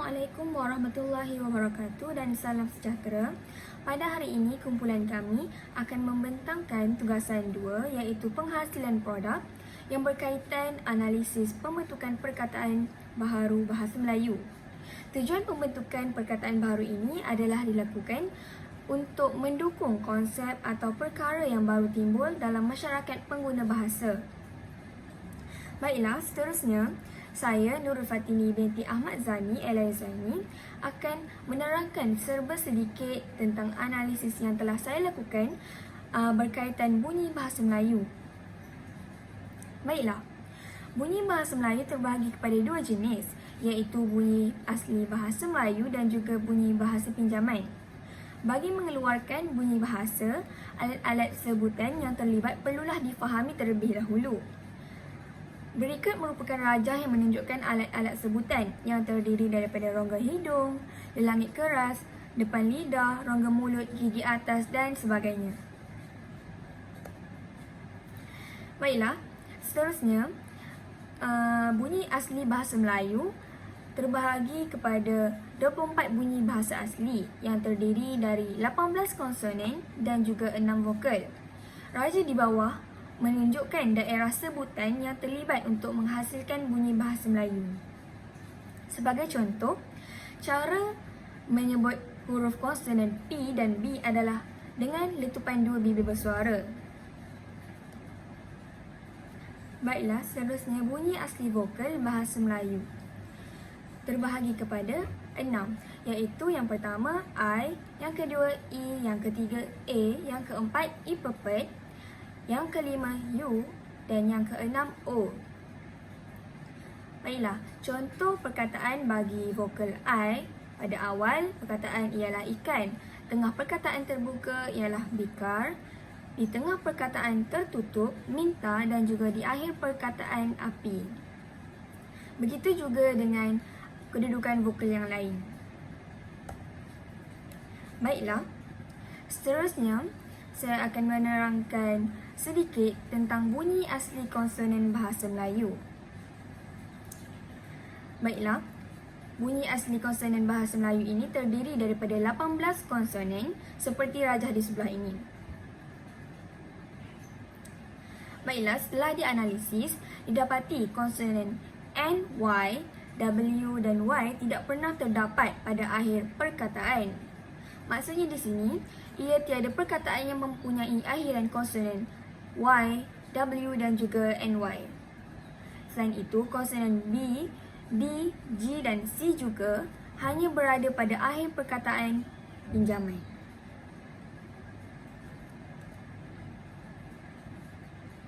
Assalamualaikum warahmatullahi wabarakatuh dan salam sejahtera. Pada hari ini, kumpulan kami akan membentangkan tugasan 2 iaitu penghasilan produk yang berkaitan analisis pembentukan perkataan baharu bahasa Melayu. Tujuan pembentukan perkataan baharu ini adalah dilakukan untuk mendukung konsep atau perkara yang baru timbul dalam masyarakat pengguna bahasa. Baiklah, seterusnya, saya Nurul Fatini binti Ahmad Zani Al-Zaini akan menerangkan serba sedikit tentang analisis yang telah saya lakukan berkaitan bunyi bahasa Melayu. Baiklah, bunyi bahasa Melayu terbahagi kepada 2 jenis, iaitu bunyi asli bahasa Melayu dan juga bunyi bahasa pinjaman. Bagi mengeluarkan bunyi bahasa, alat-alat sebutan yang terlibat perlulah difahami terlebih dahulu. Berikut merupakan rajah yang menunjukkan alat-alat sebutan yang terdiri daripada rongga hidung, lelangit keras, depan lidah, rongga mulut, gigi atas dan sebagainya. Baiklah, seterusnya, bunyi asli bahasa Melayu terbahagi kepada 24 bunyi bahasa asli yang terdiri dari 18 konsonan dan juga 6 vokal. Rajah di bawah menunjukkan daerah sebutan yang terlibat untuk menghasilkan bunyi bahasa Melayu. Sebagai contoh, cara menyebut huruf konsonan P dan B adalah dengan letupan 2 bibir bersuara. Baiklah, seterusnya bunyi asli vokal bahasa Melayu terbahagi kepada 6, iaitu yang pertama I, yang kedua I, yang ketiga A, yang keempat I pepet, yang kelima U dan yang keenam O. Baiklah, contoh perkataan bagi vokal I. Pada awal perkataan ialah ikan, tengah perkataan terbuka ialah bikar, di tengah perkataan tertutup minta dan juga di akhir perkataan api. Begitu juga dengan kedudukan vokal yang lain. Baiklah, seterusnya saya akan menerangkan sedikit tentang bunyi asli konsonan bahasa Melayu. Baiklah, bunyi asli konsonan bahasa Melayu ini terdiri daripada 18 konsonan seperti rajah di sebelah ini. Baiklah, setelah dianalisis, didapati konsonan N, Y, W dan Y tidak pernah terdapat pada akhir perkataan. Maksudnya di sini, ia tiada perkataan yang mempunyai akhiran konsonan Y, W dan juga NY. Selain itu, konsonan B, D, G dan C juga hanya berada pada akhir perkataan pinjaman.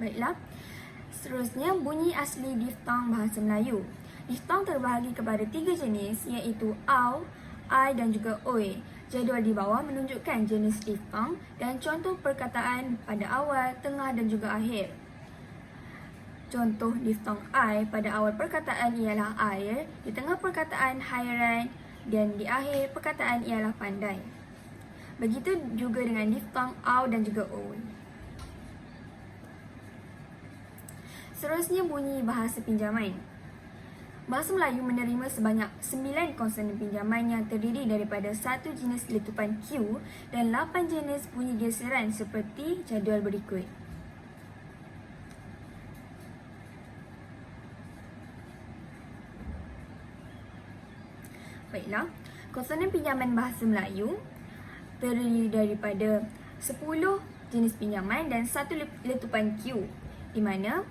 Baiklah, seterusnya bunyi asli diftong bahasa Melayu. Diftong terbahagi kepada 3 jenis, iaitu AU, I dan juga OE. Jadual di bawah menunjukkan jenis diftong dan contoh perkataan pada awal, tengah dan juga akhir. Contoh diftong I pada awal perkataan ialah air, di tengah perkataan hairan dan di akhir perkataan ialah pandai. Begitu juga dengan diftong AU dan juga OE. Seterusnya bunyi bahasa pinjaman. Bahasa Melayu menerima sebanyak 9 konsonan pinjaman yang terdiri daripada 1 jenis letupan Q dan 8 jenis bunyi geseran seperti jadual berikut. Baiklah, konsonan pinjaman bahasa Melayu terdiri daripada 10 jenis pinjaman dan 1 letupan Q, di mana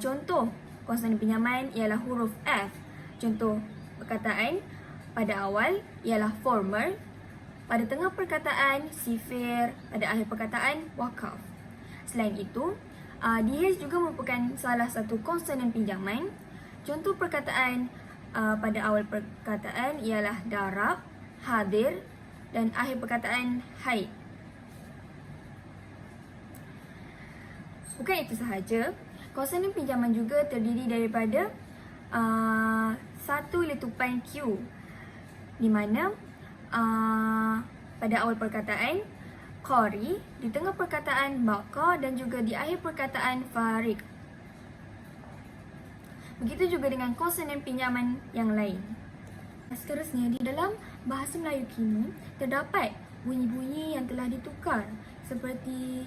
contoh konsonan pinjaman ialah huruf F. Contoh perkataan pada awal ialah former, pada tengah perkataan sifir, pada akhir perkataan wakaf. Selain itu, DH juga merupakan salah satu konsonan pinjaman. Contoh perkataan pada awal perkataan ialah darab, hadir dan akhir perkataan haid. Bukan itu sahaja, konsonan pinjaman juga terdiri daripada 1 letupan Q, di mana pada awal perkataan qari, di tengah perkataan baqa dan juga di akhir perkataan farik. Begitu juga dengan konsonan pinjaman yang lain. Seterusnya, di dalam bahasa Melayu kini terdapat bunyi-bunyi yang telah ditukar seperti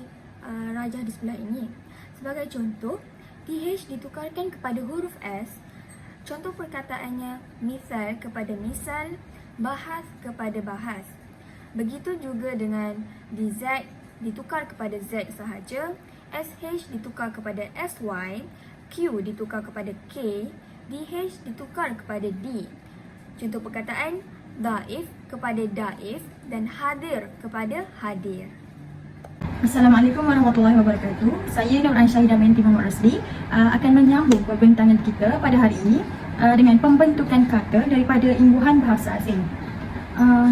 rajah di sebelah ini. Sebagai contoh, TH ditukarkan kepada huruf S. Contoh perkataannya misal kepada misal, bahas kepada bahas. Begitu juga dengan DZ ditukar kepada Z sahaja, SH ditukar kepada SY, Q ditukar kepada K, DH ditukar kepada D. Contoh perkataan daif kepada daif dan hadir kepada hadir. Assalamualaikum warahmatullahi wabarakatuh. Saya Nur Ansyahidah binti Muhammad Rasli akan menyambung perbincangan kita pada hari ini dengan pembentukan kata daripada imbuhan bahasa asing.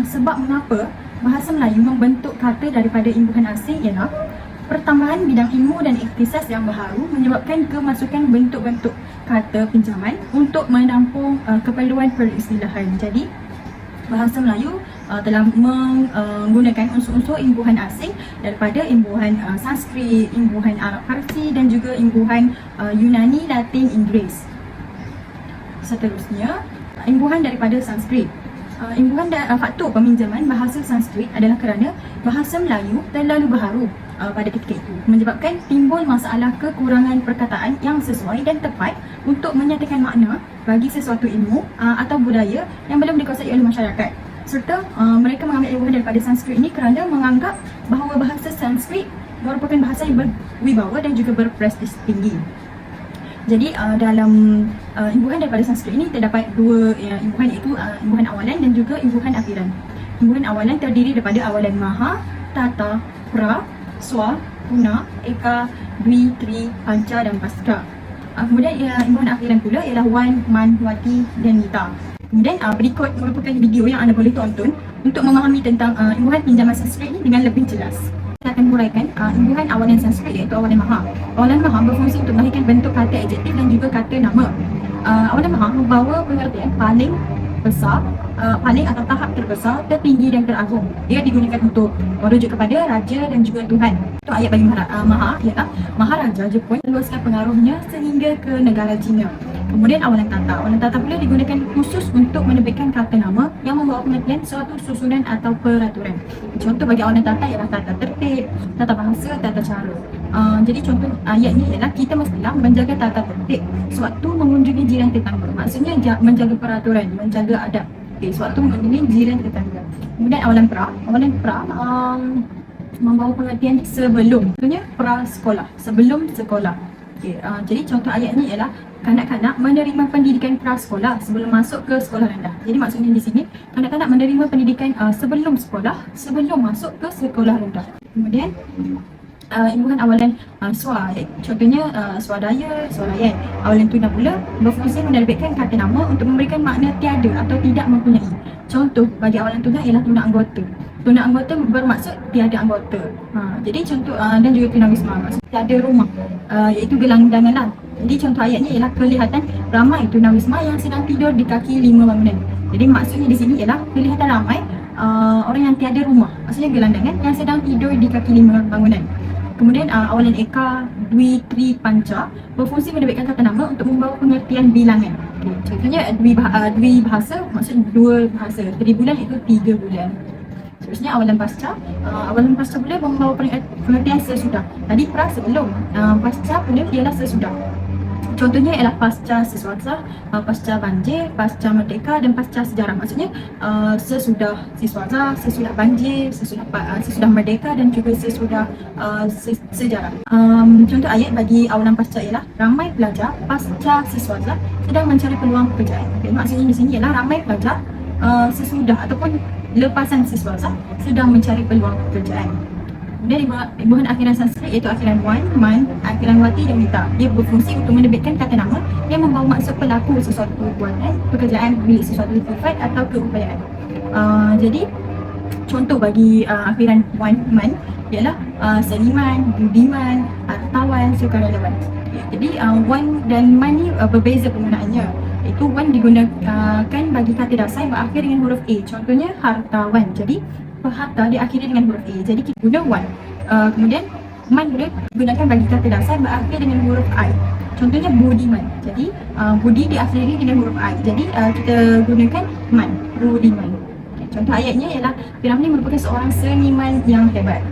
Sebab mengapa bahasa Melayu membentuk kata daripada imbuhan asing ialah pertambahan bidang ilmu dan ikhtisas yang baharu menyebabkan kemasukan bentuk-bentuk kata pinjaman untuk menampung keperluan peristilahan. Jadi bahasa Melayu telah menggunakan unsur-unsur imbuhan asing daripada imbuhan Sanskrit, imbuhan Arab Parsi dan juga imbuhan Yunani, Latin, Inggeris. Seterusnya, imbuhan daripada Sanskrit. Faktor peminjaman bahasa Sanskrit adalah kerana bahasa Melayu terlalu baharu pada ketika itu, menyebabkan timbul masalah kekurangan perkataan yang sesuai dan tepat untuk menyatakan makna bagi sesuatu ilmu atau budaya yang belum dikuasai oleh masyarakat. Serta mereka mengambil imbuhan daripada Sanskrit ini kerana menganggap bahawa bahasa Sanskrit merupakan bahasa yang berwibawa dan juga berprestij tinggi. Jadi dalam imbuhan daripada Sanskrit ini terdapat dua imbuhan, iaitu imbuhan awalan dan juga imbuhan akhiran. Imbuhan awalan terdiri daripada awalan Maha, Tata, Pra, Swa, Puna, Eka, Dwi, Tri, Panca dan Pasca. Kemudian imbuhan akhiran pula ialah Wan, Man, Wati dan Nita. Kemudian berikut merupakan video yang anda boleh tonton untuk memahami tentang imbuhan pinjaman Sanskrit ini dengan lebih jelas. Kita akan huraikan imbuhan awalan Sanskrit iaitu awalan Maha. Awalan Maha berfungsi untuk melahirkan bentuk kata adjektif dan juga kata nama. Awalan Maha membawa pengertian paling besar, paling atau tahap terbesar, tertinggi dan teragung. Ia digunakan untuk merujuk kepada raja dan juga Tuhan. Untuk ayat bagi Maha ialah Maharaja Jepun meluaskan pengaruhnya sehingga ke negara China. Kemudian awalan Tata. Awalan Tata pula digunakan khusus untuk menerbitkan kata nama yang membawa pengertian suatu susunan atau peraturan. Contoh bagi awalan Tata ialah tata tertib, tata bahasa, tata cara. Jadi contoh ayat ni ialah kita mestilah menjaga tata tertib sewaktu mengunjungi jiran tetangga. Maksudnya menjaga peraturan, menjaga adab. Sewaktu mengunjungi jiran tetangga. Kemudian awalan Pra. Awalan Pra membawa pengertian sebelum. Contohnya pra sekolah, sebelum sekolah. Jadi contoh ayat ni ialah kanak-kanak menerima pendidikan prasekolah sebelum masuk ke sekolah rendah. Jadi maksudnya di sini kanak-kanak menerima pendidikan sebelum sekolah, sebelum masuk ke sekolah rendah. Kemudian imbuhan awalan Swa, contohnya swadaya, swalayan. Awalan Tuna pula berfungsi menerbitkan kata nama untuk memberikan makna tiada atau tidak mempunyai. Contoh bagi awalan Tuna ialah tuna anggota. Tuna anggota bermaksud tiada anggota. Jadi contoh dan juga tunawisma maksud tiada rumah, iaitu gelandangan. Jadi contoh ayatnya ialah kelihatan ramai tunawisma yang sedang tidur di kaki 5 bangunan. Jadi maksudnya di sini ialah kelihatan ramai orang yang tiada rumah, maksudnya gelandangan yang sedang tidur di kaki 5 bangunan. Kemudian awalan Eka, Dwi, Tri, Panca berfungsi menerbitkan kata nama untuk membawa pengertian bilangan. Contohnya dwi bahasa maksud dua bahasa. Tribulan itu 3 bulan. Seterusnya awalan Pasca. Awalan Pasca pula membawa pengertian sesudah. Tadi pra sebelum, pasca pula ialah sesudah. Contohnya ialah pasca siswasa, pasca banjir, pasca merdeka dan pasca sejarah. Maksudnya sesudah siswasa, sesudah banjir, sesudah merdeka dan juga sesudah sejarah. Contoh ayat bagi awalan pasca ialah ramai pelajar pasca siswasa sedang mencari peluang pekerjaan. Maksudnya di sini ialah ramai pelajar sesudah ataupun lepasan siswasa sedang mencari peluang pekerjaan. Kemudian imbuhan akhiran Sanskrit iaitu akhiran Wan, Man, akhiran Wati dan Nita. Ia berfungsi untuk menerbitkan kata nama yang membawa maksud pelaku sesuatu perbuatan, pekerjaan, milik sesuatu sifat atau keupayaan. Jadi contoh bagi akhiran Wan, Man ialah seniman, budiman, hartawan, sukarelawan. Jadi Wan dan Man ni berbeza penggunaannya. Itu Wan digunakan bagi kata dasar yang berakhir dengan huruf A. Contohnya hartawan. Jadi harta diakhiri dengan huruf A. Jadi kita guna Wan. Kemudian Man boleh digunakan bagi kata dasar berakhir dengan huruf I. Contohnya budiman. Jadi budi diakhiri dengan huruf I. Jadi kita gunakan Man, rudiman. Contoh ayatnya ialah P.Ramlee merupakan seorang seniman yang hebat.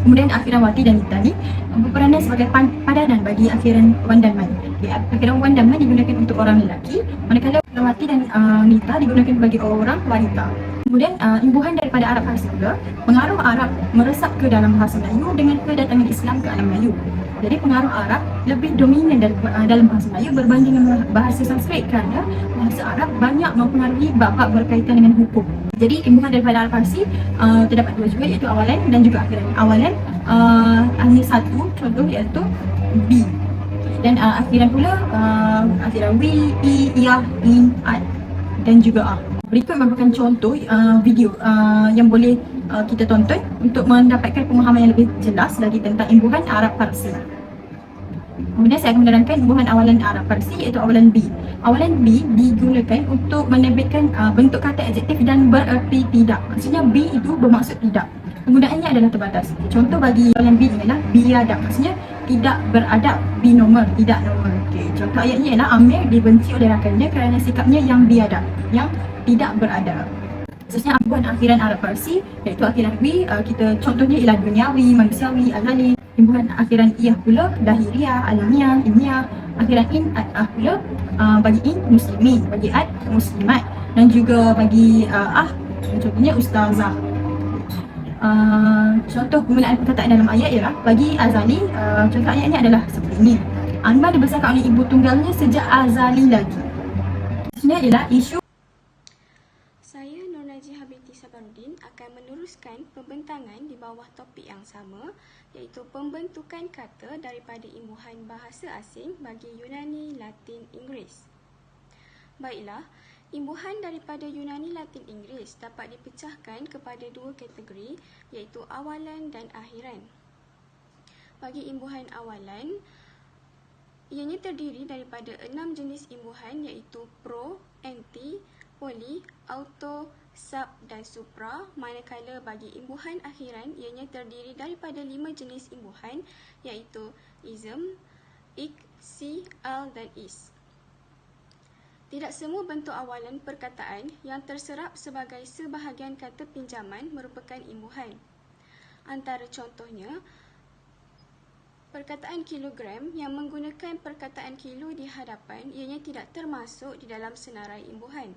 Kemudian akhiran Wati dan Nita ni berperanan sebagai padanan bagi akhiran Wan dan Man. Akhiran Wan dan Man digunakan untuk orang lelaki, manakala akhiran Wati dan Nita digunakan bagi orang wanita. Kemudian imbuhan daripada Arab Parsi pula, pengaruh Arab meresap ke dalam bahasa Melayu dengan kedatangan Islam ke alam Melayu. Jadi pengaruh Arab lebih dominan dalam bahasa Melayu berbanding dengan bahasa Sanskrit kerana bahasa Arab banyak mempengaruhi bab-bab berkaitan dengan hukum. Jadi imbuhan daripada Arab Parsi terdapat dua juga, iaitu awalan dan juga akhiran. Awalan hanya satu contoh, iaitu B. Dan akhiran pula akhiran wi, i, ya, in, at dan juga a. Berikut merupakan contoh video yang boleh kita tonton untuk mendapatkan pemahaman yang lebih jelas lagi tentang imbuhan Arab Parsi. Kemudian saya akan menerangkan imbuhan awalan Arab Parsi, iaitu awalan B. Awalan B digunakan untuk menerbitkan bentuk kata adjektif dan bererti tidak. Maksudnya B itu bermaksud tidak. Penggunaannya adalah terbatas. Contoh bagi awalan B ialah biadab. Maksudnya tidak beradab, binormal, tidak normal. Contoh ayatnya ialah Amir dibenci oleh rakannya kerana sikapnya yang biadab, yang tidak beradab. Khususnya imbuhan akhiran Arab Parsi, iaitu akhiran wi, kita contohnya ialah duniawi, manusiawi, azali. Imbuhan akhiran iyah pula dahiriah, alamiah, ilmiah. Akhiran in, pula bagi in muslimin, bagi at muslimat, dan juga bagi contohnya ustazah. Contoh penggunaan perkataan dalam ayat ialah bagi azali, contoh ayatnya adalah seperti ini. Anwar dibesarkan oleh ibu tunggalnya sejak azali lagi. Maksudnya ialah isu. Saya Nur Najihah binti Sabarudin akan meneruskan pembentangan di bawah topik yang sama, iaitu pembentukan kata daripada imbuhan bahasa asing bagi Yunani, Latin, Inggeris. Baiklah, imbuhan daripada Yunani, Latin, Inggeris dapat dipecahkan kepada dua kategori, iaitu awalan dan akhiran. Bagi imbuhan awalan, ianya terdiri daripada 6 jenis imbuhan, iaitu pro, anti, poli, auto, sub dan supra, manakala bagi imbuhan akhiran ianya terdiri daripada 5 jenis imbuhan, iaitu ism, ik, si, al dan is. Tidak semua bentuk awalan perkataan yang terserap sebagai sebahagian kata pinjaman merupakan imbuhan. Antara contohnya, perkataan kilogram yang menggunakan perkataan kilo di hadapan ianya tidak termasuk di dalam senarai imbuhan.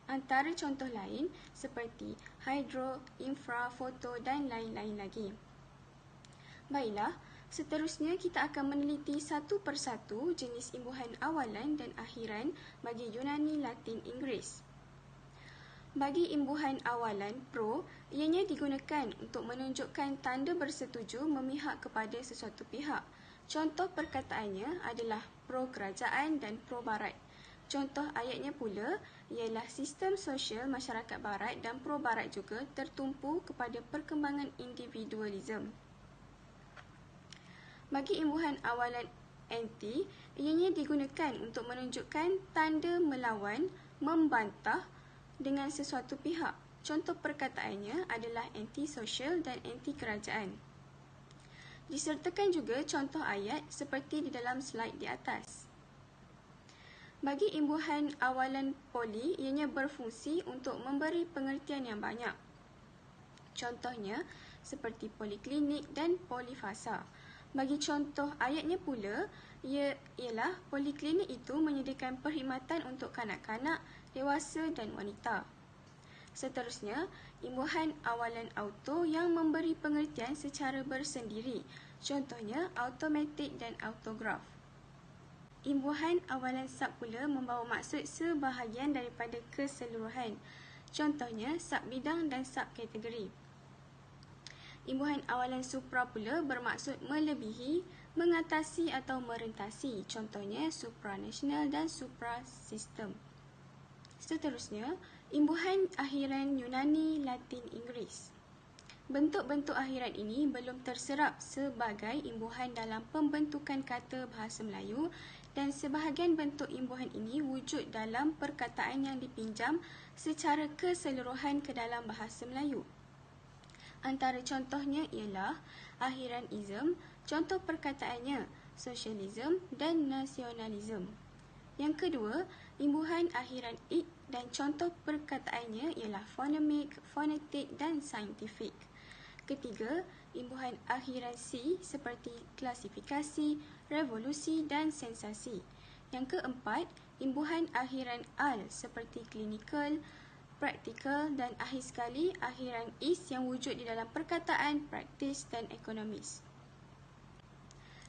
Antara contoh lain seperti hidro, infra, foto dan lain-lain lagi. Baiklah, seterusnya kita akan meneliti satu persatu jenis imbuhan awalan dan akhiran bagi Yunani, Latin, Inggeris. Bagi imbuhan awalan pro, ianya digunakan untuk menunjukkan tanda bersetuju memihak kepada sesuatu pihak. Contoh perkataannya adalah pro kerajaan dan pro barat. Contoh ayatnya pula ialah sistem sosial masyarakat barat dan pro barat juga tertumpu kepada perkembangan individualisme. Bagi imbuhan awalan anti, ianya digunakan untuk menunjukkan tanda melawan, membantah dengan sesuatu pihak. Contoh perkataannya adalah anti-sosial dan anti-kerajaan. Disertakan juga contoh ayat seperti di dalam slide di atas. Bagi imbuhan awalan poli, ianya berfungsi untuk memberi pengertian yang banyak. Contohnya seperti poliklinik dan polifasa. Bagi contoh ayatnya pula, ialah poliklinik itu menyediakan perkhidmatan untuk kanak-kanak, dewasa dan wanita. Seterusnya, imbuhan awalan auto yang memberi pengertian secara bersendiri. Contohnya automatik dan autograf. Imbuhan awalan sub pula membawa maksud sebahagian daripada keseluruhan. Contohnya sub-bidang dan sub-kategori. Imbuhan awalan supra pula bermaksud melebihi, mengatasi atau merentasi. Contohnya supranational dan suprasistem. Seterusnya, imbuhan akhiran Yunani, Latin, Inggeris. Bentuk-bentuk akhiran ini belum terserap sebagai imbuhan dalam pembentukan kata bahasa Melayu dan sebahagian bentuk imbuhan ini wujud dalam perkataan yang dipinjam secara keseluruhan ke dalam bahasa Melayu. Antara contohnya ialah akhiran ism, contoh perkataannya sosialism dan nasionalism. Yang kedua, imbuhan akhiran ik dan contoh perkataannya ialah phonemic, phonetic dan scientific. Ketiga, imbuhan akhiran si seperti klasifikasi, revolusi dan sensasi. Yang keempat, imbuhan akhiran al seperti clinical, practical dan akhir sekali akhiran is yang wujud di dalam perkataan, praktis dan ekonomis.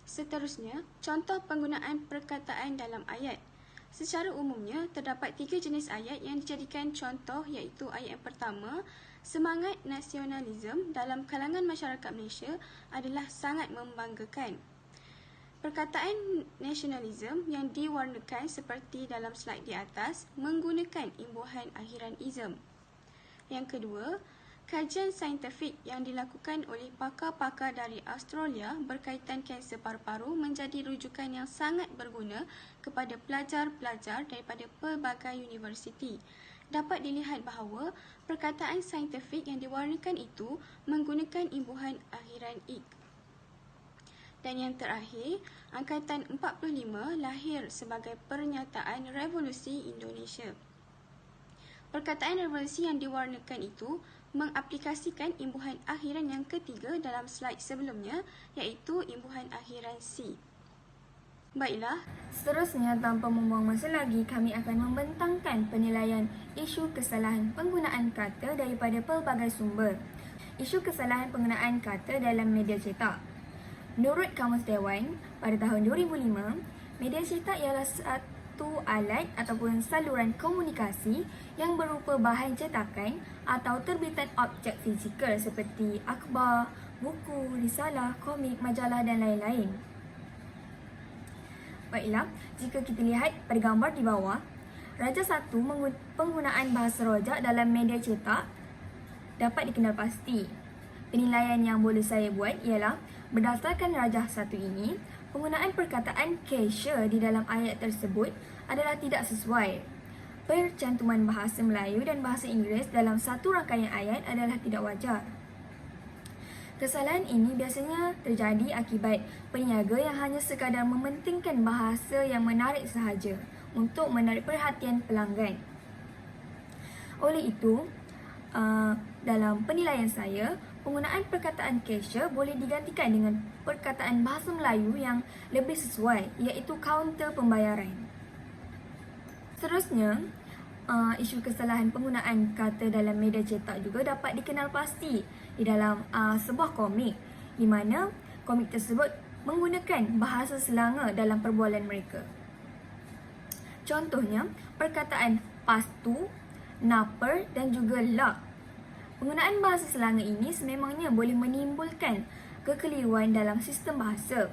Seterusnya, contoh penggunaan perkataan dalam ayat. Secara umumnya, terdapat 3 jenis ayat yang dijadikan contoh iaitu ayat yang pertama, semangat nasionalisme dalam kalangan masyarakat Malaysia adalah sangat membanggakan. Perkataan nasionalisme yang diwarnakan seperti dalam slide di atas menggunakan imbuhan akhiran ism. Yang kedua, kajian saintifik yang dilakukan oleh pakar-pakar dari Australia berkaitan kanser paru-paru menjadi rujukan yang sangat berguna kepada pelajar-pelajar daripada pelbagai universiti. Dapat dilihat bahawa perkataan saintifik yang diwarnakan itu menggunakan imbuhan akhiran ik. Dan yang terakhir, Angkatan 45 lahir sebagai pernyataan Revolusi Indonesia. Perkataan revolusi yang diwarnakan itu mengaplikasikan imbuhan akhiran yang ketiga dalam slide sebelumnya iaitu imbuhan akhiran C. Baiklah, Seterusnya, tanpa membuang masa lagi, kami akan membentangkan penilaian isu kesalahan penggunaan kata daripada pelbagai sumber. Isu kesalahan penggunaan kata dalam media cetak. Menurut Kamus Dewan, pada tahun 2005, media cetak ialah satu alat ataupun saluran komunikasi yang berupa bahan cetakan atau terbitan objek fizikal seperti akhbar, buku, risalah, komik, majalah dan lain-lain. Baiklah, jika kita lihat pada gambar di bawah, Raja 1 penggunaan bahasa rojak dalam media cetak dapat dikenal pasti. Penilaian yang boleh saya buat ialah berdasarkan Raja 1 ini, penggunaan perkataan cashier di dalam ayat tersebut adalah tidak sesuai. Percantuman bahasa Melayu dan bahasa Inggeris dalam satu rangkaian ayat adalah tidak wajar. Kesalahan ini biasanya terjadi akibat peniaga yang hanya sekadar mementingkan bahasa yang menarik sahaja untuk menarik perhatian pelanggan. Oleh itu, dalam penilaian saya, penggunaan perkataan cashier boleh digantikan dengan perkataan bahasa Melayu yang lebih sesuai, iaitu kaunter pembayaran. Seterusnya, isu kesalahan penggunaan kata dalam media cetak juga dapat dikenal pasti di dalam sebuah komik, di mana komik tersebut menggunakan bahasa Selanga dalam perbualan mereka. Contohnya, perkataan pastu, naper dan juga lak. Penggunaan bahasa Selanga ini sememangnya boleh menimbulkan kekeliruan dalam sistem bahasa.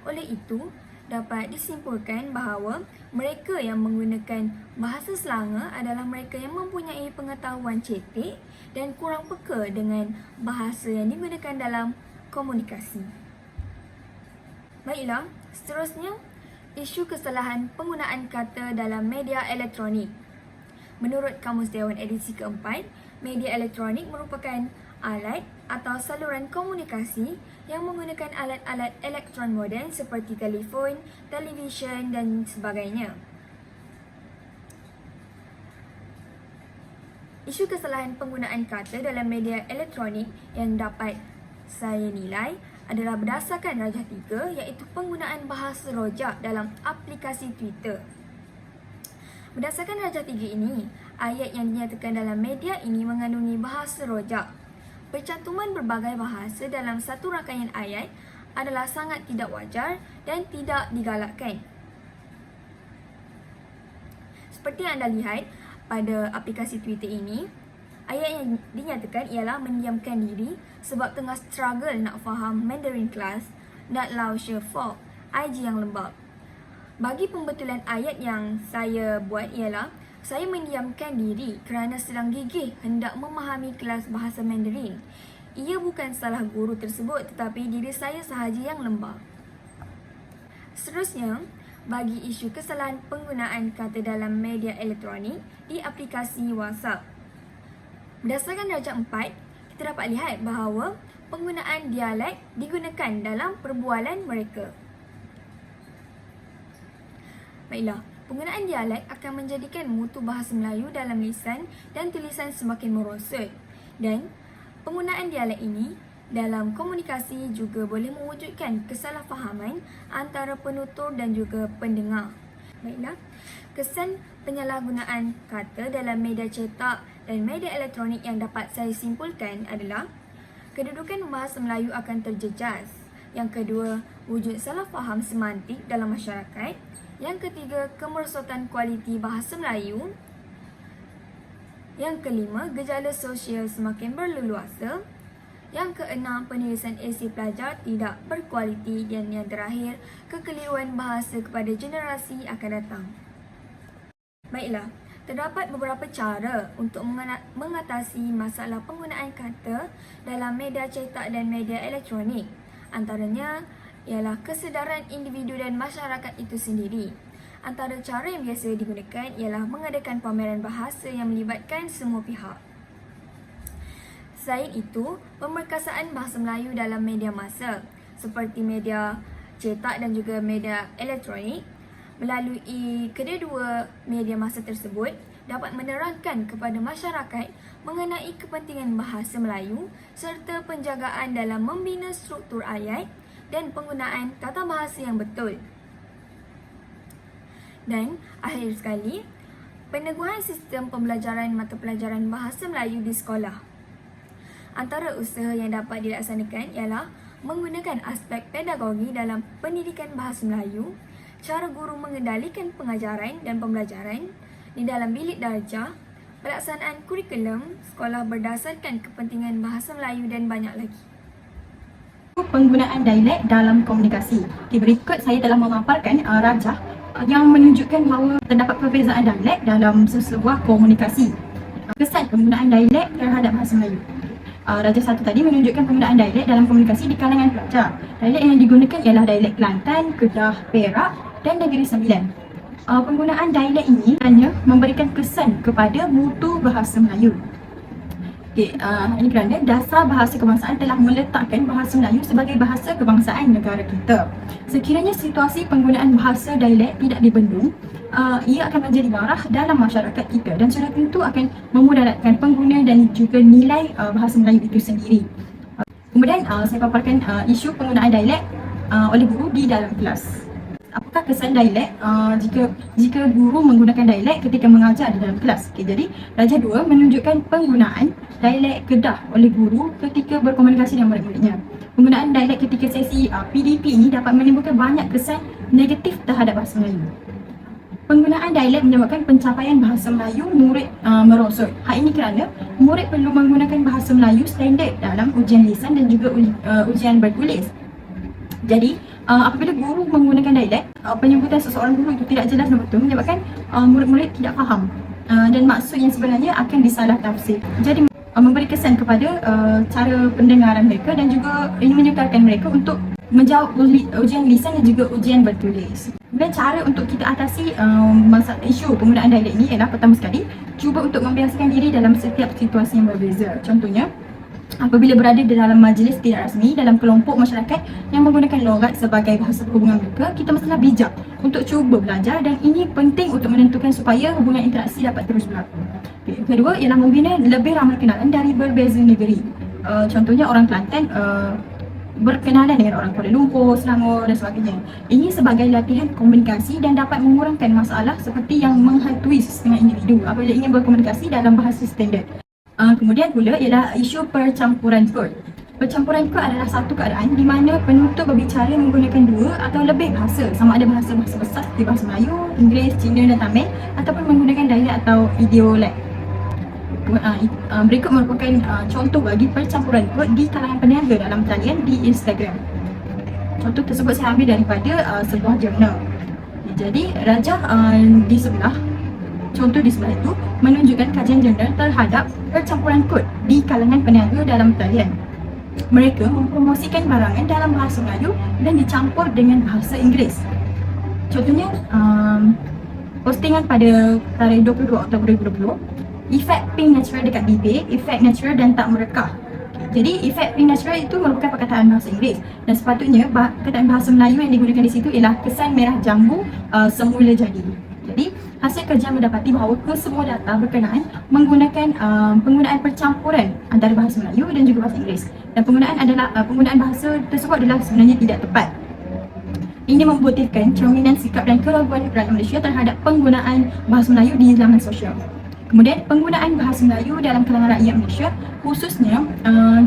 Oleh itu, dapat disimpulkan bahawa mereka yang menggunakan bahasa Selanga adalah mereka yang mempunyai pengetahuan cetek dan kurang peka dengan bahasa yang digunakan dalam komunikasi. Baiklah, seterusnya, isu kesalahan penggunaan kata dalam media elektronik. Menurut Kamus Dewan edisi keempat, media elektronik merupakan alat atau saluran komunikasi yang menggunakan alat-alat elektron moden seperti telefon, televisyen dan sebagainya. Isu kesalahan penggunaan kata dalam media elektronik yang dapat saya nilai adalah berdasarkan Rajah 3 iaitu penggunaan bahasa rojak dalam aplikasi Twitter. Berdasarkan Rajah 3 ini, ayat yang dinyatakan dalam media ini mengandungi bahasa rojak. Percantuman berbagai bahasa dalam satu rangkaian ayat adalah sangat tidak wajar dan tidak digalakkan. Seperti yang anda lihat pada aplikasi Twitter ini, ayat yang dinyatakan ialah mendiamkan diri sebab tengah struggle nak faham Mandarin class, nak lau shefok, IG yang lembab. Bagi pembetulan ayat yang saya buat ialah saya mendiamkan diri kerana sedang gigih hendak memahami kelas bahasa Mandarin. Ia bukan salah guru tersebut tetapi diri saya sahaja yang lembab. Seterusnya, bagi isu kesalahan penggunaan kata dalam media elektronik di aplikasi WhatsApp. Berdasarkan Rajah 4, kita dapat lihat bahawa penggunaan dialek digunakan dalam perbualan mereka. Baiklah, Penggunaan dialek akan menjadikan mutu bahasa Melayu dalam lisan dan tulisan semakin merosot. Dan penggunaan dialek ini dalam komunikasi juga boleh mewujudkan kesalahfahaman antara penutur dan juga pendengar. Baiklah, kesan penyalahgunaan kata dalam media cetak dan media elektronik yang dapat saya simpulkan adalah kedudukan bahasa Melayu akan terjejas. Yang kedua, wujud salah faham semantik dalam masyarakat. Yang ketiga, kemerosotan kualiti bahasa Melayu. Yang kelima, gejala sosial semakin berleluasa. Yang keenam, penulisan esei pelajar tidak berkualiti. Dan yang terakhir, kekeliruan bahasa kepada generasi akan datang. Baiklah, terdapat beberapa cara untuk mengatasi masalah penggunaan kata dalam media cetak dan media elektronik. Antaranya ialah kesedaran individu dan masyarakat itu sendiri. Antara cara yang biasa digunakan ialah mengadakan pameran bahasa yang melibatkan semua pihak. Selain itu, pemerkasaan bahasa Melayu dalam media massa seperti media cetak dan juga media elektronik melalui kedua-dua media massa tersebut dapat menerangkan kepada masyarakat mengenai kepentingan bahasa Melayu serta penjagaan dalam membina struktur ayat dan penggunaan tata bahasa yang betul. Dan akhir sekali, peneguhan sistem pembelajaran mata pelajaran bahasa Melayu di sekolah. Antara usaha yang dapat dilaksanakan ialah menggunakan aspek pedagogi dalam pendidikan bahasa Melayu, cara guru mengendalikan pengajaran dan pembelajaran di dalam bilik darjah, pelaksanaan kurikulum sekolah berdasarkan kepentingan bahasa Melayu dan banyak lagi. Penggunaan dialek dalam komunikasi. Berikut saya telah memaparkan rajah yang menunjukkan bahawa terdapat perbezaan dialek dalam sebuah komunikasi. Kesan penggunaan dialek terhadap bahasa Melayu. Rajah satu tadi menunjukkan penggunaan dialek dalam komunikasi di kalangan pelajar. Dialek yang digunakan ialah dialek Kelantan, Kedah, Perak dan Negeri Sembilan. Penggunaan dialek ini hanya memberikan kesan kepada mutu bahasa Melayu. Ini kerana dasar bahasa kebangsaan telah meletakkan bahasa Melayu sebagai bahasa kebangsaan negara kita. Sekiranya situasi penggunaan bahasa dialek tidak dibendung, ia akan menjadi marah dalam masyarakat kita dan sudah tentu akan memudaratkan pengguna dan juga nilai bahasa Melayu itu sendiri. Kemudian saya paparkan isu penggunaan dialek oleh guru di dalam kelas. Apakah kesan dialek jika guru menggunakan dialek ketika mengajar di dalam kelas? Jadi rajah 2 menunjukkan penggunaan dialek Kedah oleh guru ketika berkomunikasi dengan murid-muridnya. Penggunaan dialek ketika sesi PDP ini dapat menimbulkan banyak kesan negatif terhadap bahasa Melayu. Penggunaan dialek menyebabkan pencapaian bahasa Melayu murid merosot. Hal ini kerana murid perlu menggunakan bahasa Melayu standard dalam ujian lisan dan juga ujian bertulis. Jadi, apabila guru menggunakan dialek, penyebutan seseorang guru itu tidak jelas dan betul menyebabkan murid-murid tidak faham dan maksud yang sebenarnya akan disalah tafsir. Jadi, memberi kesan kepada cara pendengaran mereka dan juga ini menyukarkan mereka untuk menjawab ujian lisan dan juga ujian bertulis. Dan cara untuk kita atasi masalah isu penggunaan dialek ini ialah pertama sekali, cuba untuk membiasakan diri dalam setiap situasi yang berbeza. Contohnya, apabila berada di dalam majlis tidak rasmi, dalam kelompok masyarakat yang menggunakan logat sebagai bahasa perhubungan mereka, kita mestilah bijak untuk cuba belajar dan ini penting untuk menentukan supaya hubungan interaksi dapat terus berlaku. Yang kedua ialah membina lebih ramai kenalan dari berbeza negeri. Contohnya orang Kelantan berkenalan dengan orang Kuala Lumpur, Selangor dan sebagainya. Ini sebagai latihan komunikasi dan dapat mengurangkan masalah seperti yang menghantui setengah individu apabila ingin berkomunikasi dalam bahasa standard. Kemudian pula ialah isu percampuran kod. Percampuran kod adalah satu keadaan di mana penutur berbicara menggunakan dua atau lebih bahasa, sama ada bahasa-bahasa besar seperti bahasa Melayu, Inggeris, Cina dan Tamil ataupun menggunakan dialek atau ideolek. Berikut merupakan contoh bagi percampuran kod di kalangan peniaga dalam talian di Instagram. Contoh tersebut saya ambil daripada sebuah jurnal. Jadi rajah di sebelah, contoh di sebelah itu menunjukkan kajian jurnal terhadap percampuran kod di kalangan peniaga dalam talian. Mereka mempromosikan barangan dalam bahasa Melayu dan dicampur dengan bahasa Inggeris. Contohnya, postingan pada tarikh 22 Oktober 2020, efek pink natural dekat bibir, efek natural dan tak merekah. Jadi efek pink natural itu merupakan perkataan bahasa Inggeris dan sepatutnya perkataan bahasa Melayu yang digunakan di situ ialah kesan merah jambu semula jadi. Jadi hasil kajian mendapati bahawa kesemua data berkenaan menggunakan penggunaan percampuran antara bahasa Melayu dan juga bahasa Inggeris, dan penggunaan bahasa tersebut adalah sebenarnya tidak tepat. Ini membutirkan cerminan sikap dan keraguan rakyat Malaysia terhadap penggunaan bahasa Melayu di zaman sosial. Kemudian, penggunaan bahasa Melayu dalam kalangan rakyat Malaysia, khususnya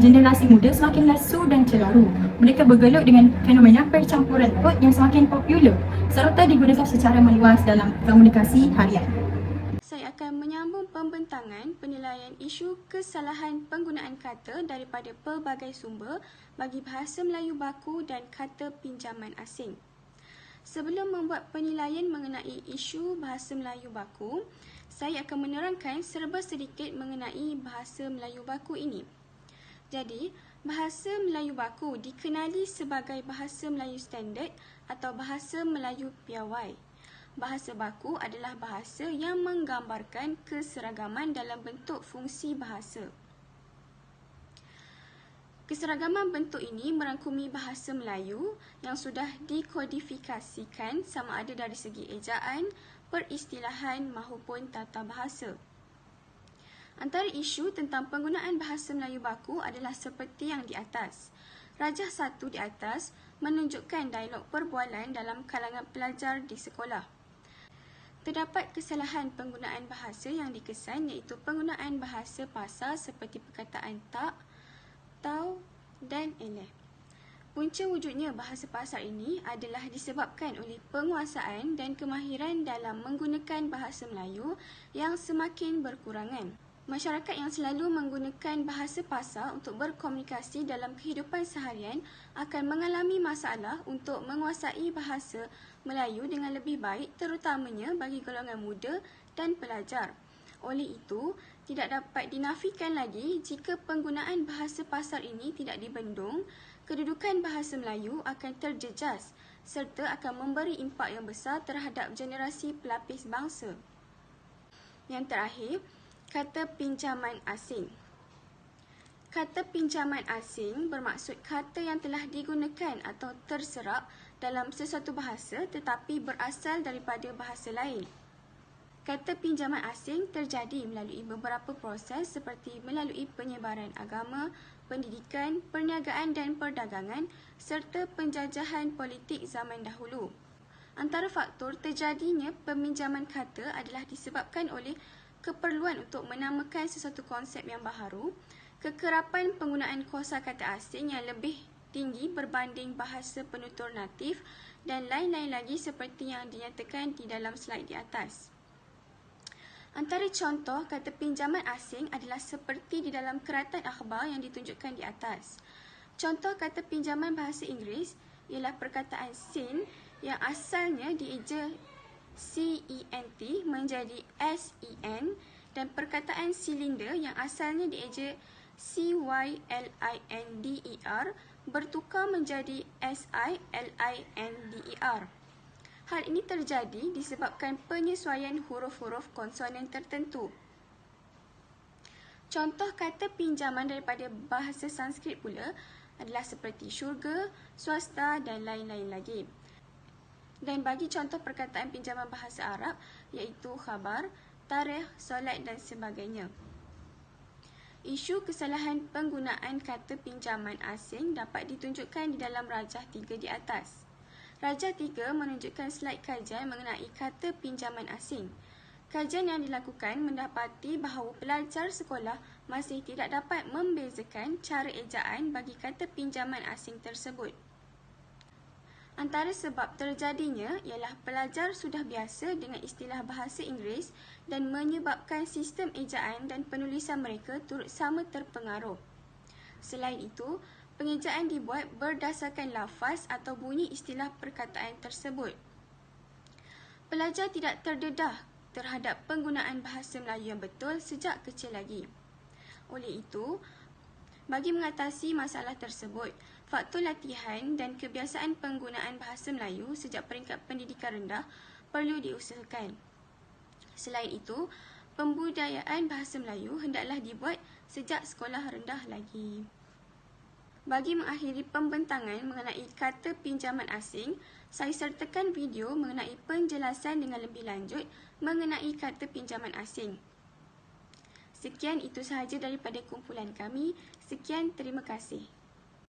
generasi muda, semakin lesu dan celaru. Mereka bergelut dengan fenomena percampuran kod yang semakin popular serta digunakan secara meluas dalam komunikasi harian. Saya akan menyambung pembentangan penilaian isu kesalahan penggunaan kata daripada pelbagai sumber bagi bahasa Melayu baku dan kata pinjaman asing. Sebelum membuat penilaian mengenai isu bahasa Melayu baku, saya akan menerangkan serba sedikit mengenai bahasa Melayu baku ini. Jadi, bahasa Melayu baku dikenali sebagai bahasa Melayu standard atau bahasa Melayu piawai. Bahasa baku adalah bahasa yang menggambarkan keseragaman dalam bentuk fungsi bahasa. Keseragaman bentuk ini merangkumi bahasa Melayu yang sudah dikodifikasikan sama ada dari segi ejaan, peristilahan maupun tata bahasa. Antara isu tentang penggunaan bahasa Melayu baku adalah seperti yang di atas. Rajah 1 di atas menunjukkan dialog perbualan dalam kalangan pelajar di sekolah. Terdapat kesalahan penggunaan bahasa yang dikesan iaitu penggunaan bahasa pasar seperti perkataan tak, tau dan eleh. Punca wujudnya bahasa pasar ini adalah disebabkan oleh penguasaan dan kemahiran dalam menggunakan bahasa Melayu yang semakin berkurangan. Masyarakat yang selalu menggunakan bahasa pasar untuk berkomunikasi dalam kehidupan seharian akan mengalami masalah untuk menguasai bahasa Melayu dengan lebih baik, terutamanya bagi golongan muda dan pelajar. Oleh itu, tidak dapat dinafikan lagi jika penggunaan bahasa pasar ini tidak dibendung, kedudukan bahasa Melayu akan terjejas serta akan memberi impak yang besar terhadap generasi pelapis bangsa. Yang terakhir, kata pinjaman asing. Kata pinjaman asing bermaksud kata yang telah digunakan atau terserap dalam sesuatu bahasa tetapi berasal daripada bahasa lain. Kata pinjaman asing terjadi melalui beberapa proses seperti melalui penyebaran agama, pendidikan, perniagaan dan perdagangan serta penjajahan politik zaman dahulu. Antara faktor terjadinya peminjaman kata adalah disebabkan oleh keperluan untuk menamakan sesuatu konsep yang baharu, kekerapan penggunaan kosakata asing yang lebih tinggi berbanding bahasa penutur natif dan lain-lain lagi seperti yang dinyatakan di dalam slide di atas. Antara contoh kata pinjaman asing adalah seperti di dalam keratan akhbar yang ditunjukkan di atas. Contoh kata pinjaman bahasa Inggeris ialah perkataan scene yang asalnya dieja CENT menjadi SEN dan perkataan silinder yang asalnya dieja CYLINDER bertukar menjadi SILINDER. Hal ini terjadi disebabkan penyesuaian huruf-huruf konsonan tertentu. Contoh kata pinjaman daripada bahasa Sanskrit pula adalah seperti syurga, swasta dan lain-lain lagi. Dan bagi contoh perkataan pinjaman bahasa Arab iaitu khabar, tarikh, solat dan sebagainya. Isu kesalahan penggunaan kata pinjaman asing dapat ditunjukkan di dalam rajah 3 di atas. Rajah 3 menunjukkan slide kajian mengenai kata pinjaman asing. Kajian yang dilakukan mendapati bahawa pelajar sekolah masih tidak dapat membezakan cara ejaan bagi kata pinjaman asing tersebut. Antara sebab terjadinya ialah pelajar sudah biasa dengan istilah bahasa Inggeris dan menyebabkan sistem ejaan dan penulisan mereka turut sama terpengaruh. Selain itu, pengejaan dibuat berdasarkan lafaz atau bunyi istilah perkataan tersebut. Pelajar tidak terdedah terhadap penggunaan bahasa Melayu yang betul sejak kecil lagi. Oleh itu, bagi mengatasi masalah tersebut, faktor latihan dan kebiasaan penggunaan bahasa Melayu sejak peringkat pendidikan rendah perlu diusahakan. Selain itu, pembudayaan bahasa Melayu hendaklah dibuat sejak sekolah rendah lagi. Bagi mengakhiri pembentangan mengenai kata pinjaman asing, saya sertakan video mengenai penjelasan dengan lebih lanjut mengenai kata pinjaman asing. Sekian, itu sahaja daripada kumpulan kami. Sekian, terima kasih.